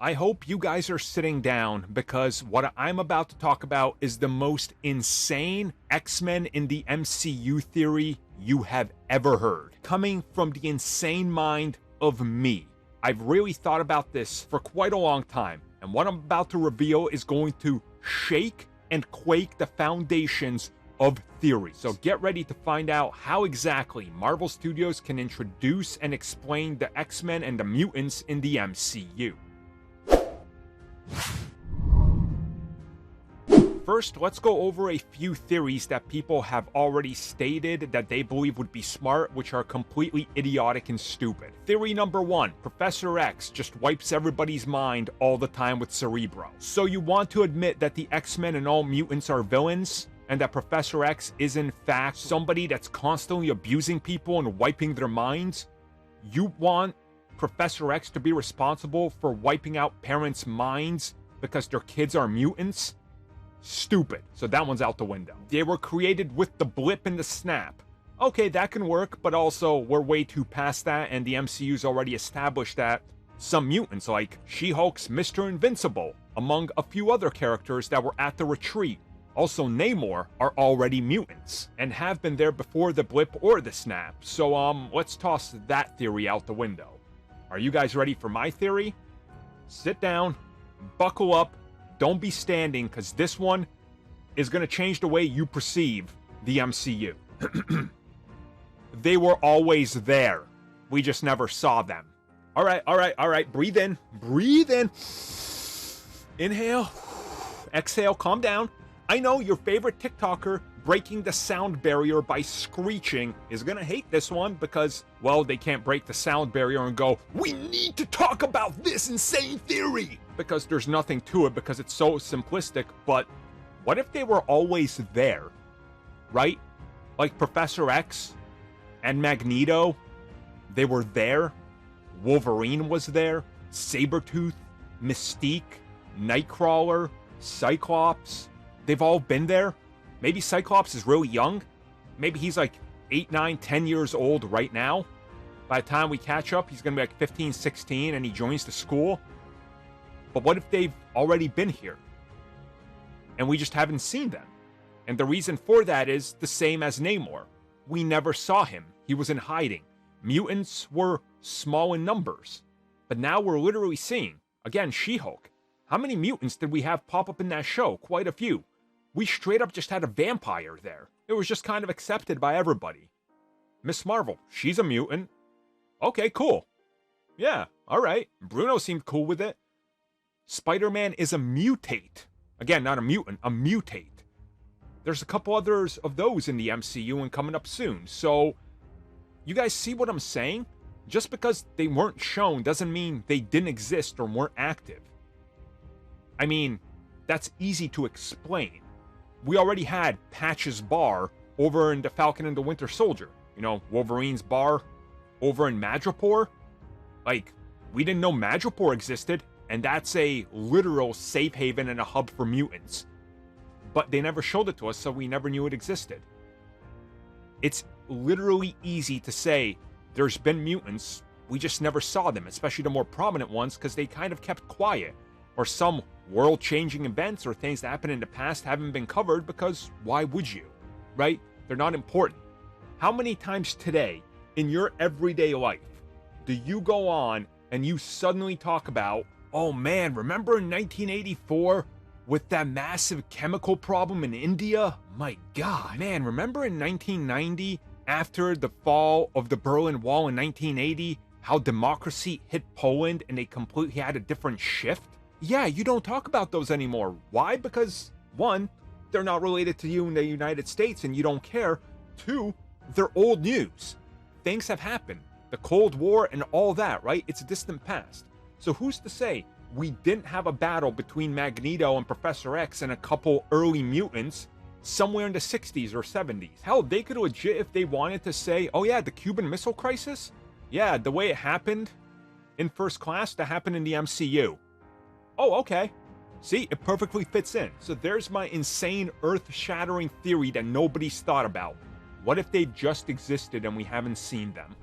I hope you guys are sitting down because what I'm about to talk about is the most insane X-Men in the MCU theory you have ever heard, coming from the insane mind of me. I've really thought about this for quite a long time, and what I'm about to reveal is going to shake and quake the foundations of theory. So get ready to find out how exactly Marvel Studios can introduce and explain the X-Men and the mutants in the MCU. First, let's go over a few theories that people have already stated that they believe would be smart, which are completely idiotic and stupid. Theory number 1, Professor X just wipes everybody's mind all the time with Cerebro. So you want to admit that the X-Men and all mutants are villains? And that Professor X is in fact somebody that's constantly abusing people and wiping their minds? You want Professor X to be responsible for wiping out parents' minds because their kids are mutants? Stupid. So that one's out the window. They were created with the blip and the snap. Okay, that can work, but also we're way too past that, and the MCU's already established that some mutants like She-Hulk's Mr. Invincible, among a few other characters that were at the retreat, also Namor, are already mutants and have been there before the blip or the snap. So let's toss that theory out the window. Are you guys ready for my theory? Sit down, buckle up, don't be standing, because this one is going to change the way you perceive the MCU. They were always there. We just never saw them. All right. Breathe in. Inhale. Exhale. Calm down. I know your favorite TikToker breaking the sound barrier by screeching is going to hate this one because, well, they can't break the sound barrier and go, "We need to talk about this insane theory," because there's nothing to it because it's so simplistic. But what if they were always there, right? Like Professor X and Magneto, they were there. Wolverine was there. Sabretooth, Mystique, Nightcrawler, Cyclops. They've all been there. Maybe Cyclops is really young. Maybe he's like 8, 9, 10 years old right now. By the time we catch up, he's going to be like 15, 16, and he joins the school. But what if they've already been here? And we just haven't seen them. And the reason for that is the same as Namor. We never saw him. He was in hiding. Mutants were small in numbers. But now we're literally seeing, again, She-Hulk. How many mutants did we have pop up in that show? Quite a few. We straight up just had a vampire there. It was just kind of accepted by everybody. Miss Marvel, she's a mutant. Okay, cool. Yeah, alright. Bruno seemed cool with it. Spider-Man is a mutate. Again, not a mutant, a mutate. There's a couple others of those in the MCU and coming up soon. So, you guys see what I'm saying? Just because they weren't shown doesn't mean they didn't exist or weren't active. I mean, that's easy to explain. We already had Patch's bar over in the Falcon and the Winter Soldier. You know, Wolverine's bar over in Madripoor. Like, we didn't know Madripoor existed, and that's a literal safe haven and a hub for mutants. But they never showed it to us, so we never knew it existed. It's literally easy to say there's been mutants, we just never saw them, especially the more prominent ones, because they kind of kept quiet. Or some world-changing events or things that happened in the past haven't been covered because why would you, right? They're not important. How many times today in your everyday life do you go on and you suddenly talk about, oh man, remember in 1984 with that massive chemical problem in India? My God. Man, remember in 1990 after the fall of the Berlin Wall in 1980, how democracy hit Poland and they completely had a different shift? Yeah, you don't talk about those anymore. Why? Because, 1, they're not related to you in the United States and you don't care. 2, they're old news. Things have happened. The Cold War and all that, right? It's a distant past. So who's to say we didn't have a battle between Magneto and Professor X and a couple early mutants somewhere in the 60s or 70s? Hell, they could legit, if they wanted to say, oh yeah, the Cuban Missile Crisis? Yeah, the way it happened in First Class, that happened in the MCU. Oh, okay. See, it perfectly fits in. So there's my insane, earth-shattering theory that nobody's thought about. What if they just existed and we haven't seen them?